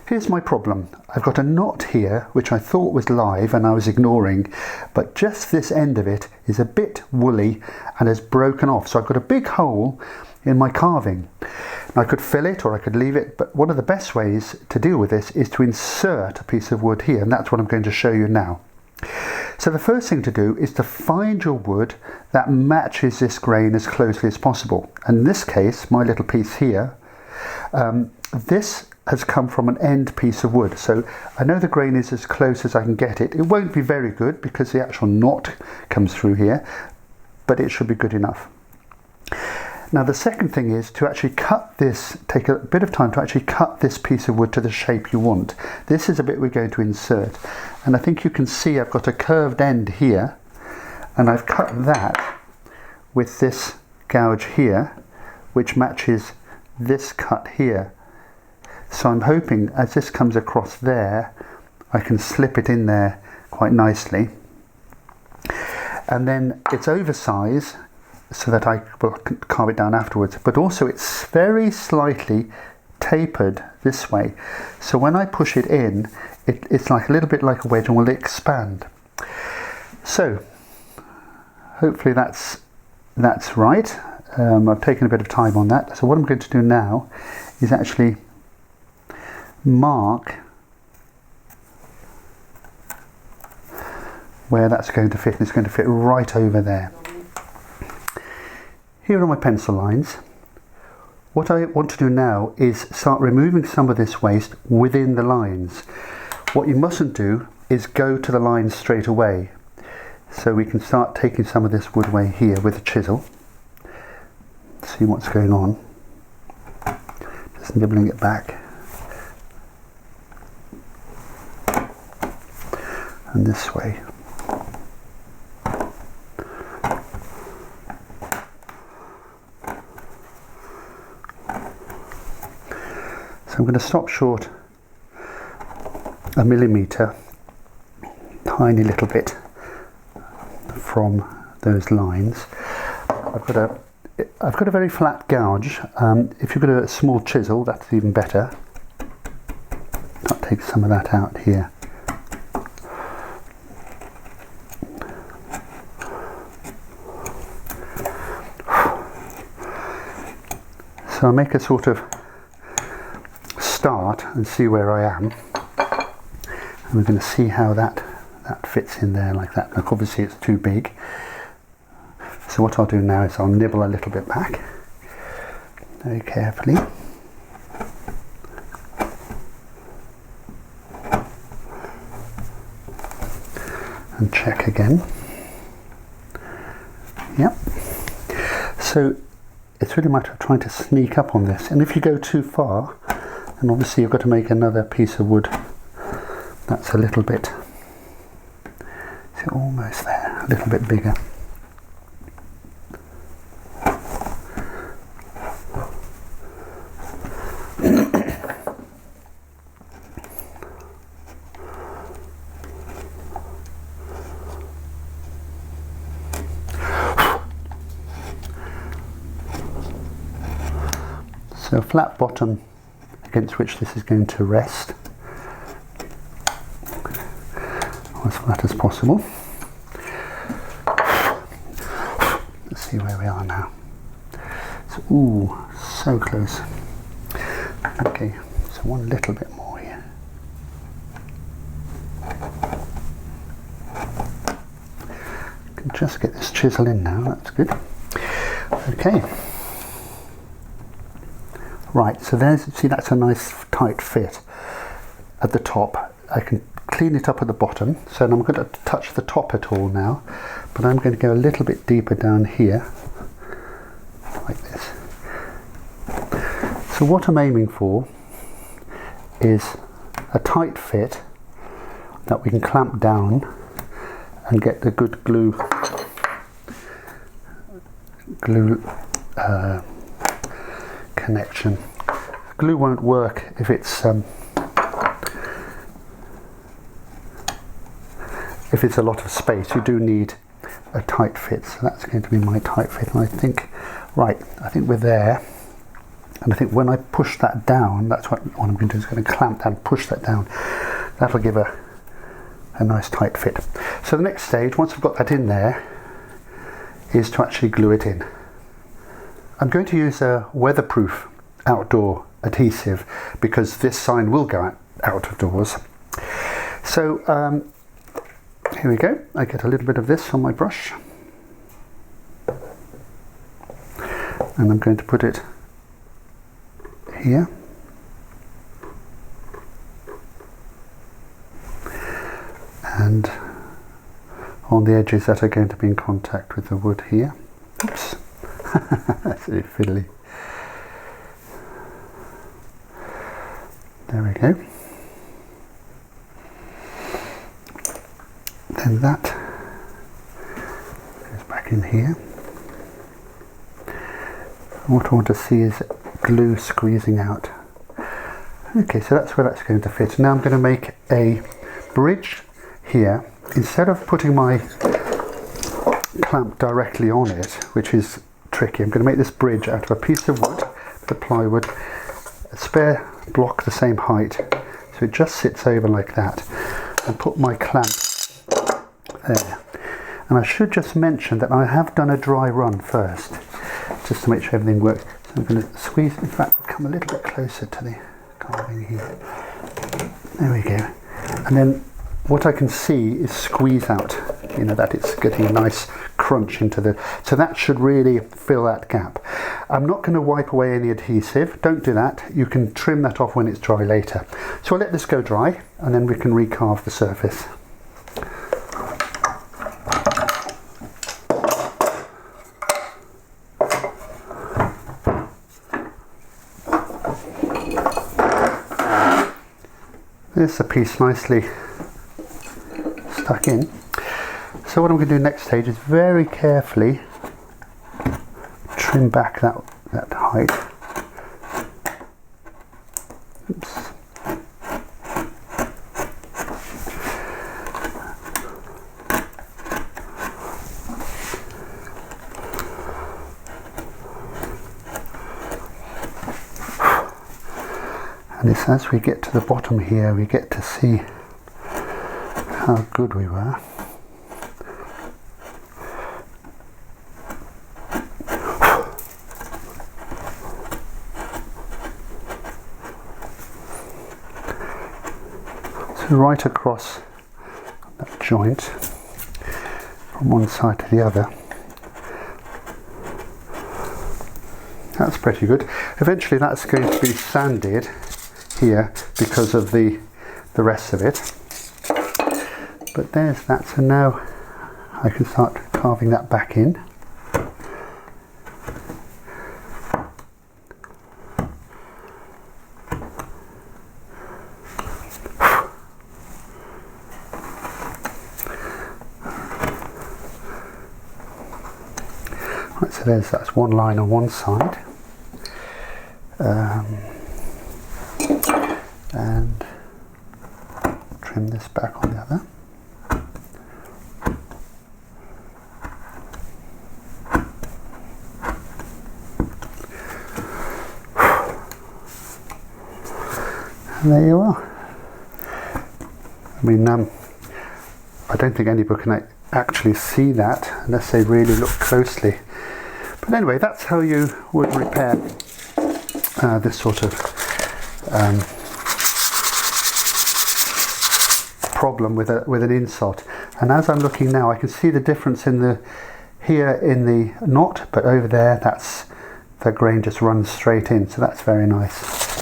Here's my problem. I've got a knot here which I thought was live and I was ignoring, but just this end of it is a bit woolly and has broken off. So I've got a big hole in my carving. Now I could fill it or I could leave it, but one of the best ways to deal with this is to insert a piece of wood here, and that's what I'm going to show you now. So the first thing to do is to find your wood that matches this grain as closely as possible. And in this case, my little piece here, this has come from an end piece of wood. So I know the grain is as close as I can get it. It won't be very good because the actual knot comes through here, but it should be good enough. Now the second thing is to actually cut this, take a bit of time to actually cut this piece of wood to the shape you want. This is a bit we're going to insert. And I think you can see I've got a curved end here, and I've cut that with this gouge here, which matches this cut here. So I'm hoping as this comes across there, I can slip it in there quite nicely. And then it's oversized so that I will carve it down afterwards, but also it's very slightly tapered this way. So when I push it in, it's like a little bit like a wedge and will expand. So hopefully that's right. I've taken a bit of time on that. So what I'm going to do now is actually mark where that's going to fit, and it's going to fit right over there. Here are my pencil lines. What I want to do now is start removing some of this waste within the lines. What you mustn't do is go to the lines straight away. So we can start taking some of this wood away here with a chisel. See what's going on. Just nibbling it back. And this way. So I'm going to stop short a millimetre, tiny little bit from those lines. I've got a very flat gouge. If you've got a small chisel, that's even better. I'll take some of that out here. So I'll make a sort of start and see where I am, and we're going to see how that fits in there like that. Look, obviously it's too big, so what I'll do now is I'll nibble a little bit back very carefully, and check again. Yep. So it's really a matter of trying to sneak up on this, and if you go too far, and obviously you've got to make another piece of wood that's a little bit, so almost there, a little bit bigger. So a flat bottom against which this is going to rest, as flat as possible. Let's see where we are now. So, ooh, so close. Okay, so one little bit more here. I can just get this chisel in now, that's good. Okay. Right, so see, that's a nice tight fit at the top. I can clean it up at the bottom, so I'm going to touch the top at all now, but I'm going to go a little bit deeper down here, like this. So what I'm aiming for is a tight fit that we can clamp down and get the good glue connection. Glue won't work if it's a lot of space. You do need a tight fit, so that's going to be my tight fit. And I think we're there. And I think when I push that down, that's what I'm going to do, is going to clamp down, push that down. That'll give a nice tight fit. So the next stage, once I've got that in there, is to actually glue it in. I'm going to use a weatherproof outdoor adhesive because this sign will go out of doors. So here we go. I get a little bit of this on my brush and I'm going to put it here. And on the edges that are going to be in contact with the wood here. Oops, that's a bit fiddly. There we go. Then that goes back in here. What I want to see is glue squeezing out. Okay, so that's where that's going to fit. Now I'm going to make a bridge here. Instead of putting my clamp directly on it, which is tricky, I'm going to make this bridge out of a piece of wood, the plywood, a spare block the same height, so it just sits over like that, and put my clamp there. And I should just mention that I have done a dry run first, just to make sure everything works. So I'm going to squeeze, in fact, come a little bit closer to the carving here. There we go. And then what I can see is squeeze out, you know, that it's getting a nice crunch into the, so that should really fill that gap. I'm not going to wipe away any adhesive, don't do that, you can trim that off when it's dry later. So I'll let this go dry and then we can recarve the surface. There's a piece nicely stuck in. So what I'm going to do next stage is very carefully trim back that height. Oops. And it's as we get to the bottom here, we get to see how good we were. So right across that joint, from one side to the other. That's pretty good. Eventually that's going to be sanded here because of the rest of it. But there's that, so now I can start carving that back in. Right, so that's one line on one side. And trim this back on the other. And there you are. I mean, I don't think anybody can actually see that unless they really look closely. But anyway, that's how you would repair this sort of problem with an insult. And as I'm looking now, I can see the difference here in the knot, but over there, the grain just runs straight in, so that's very nice.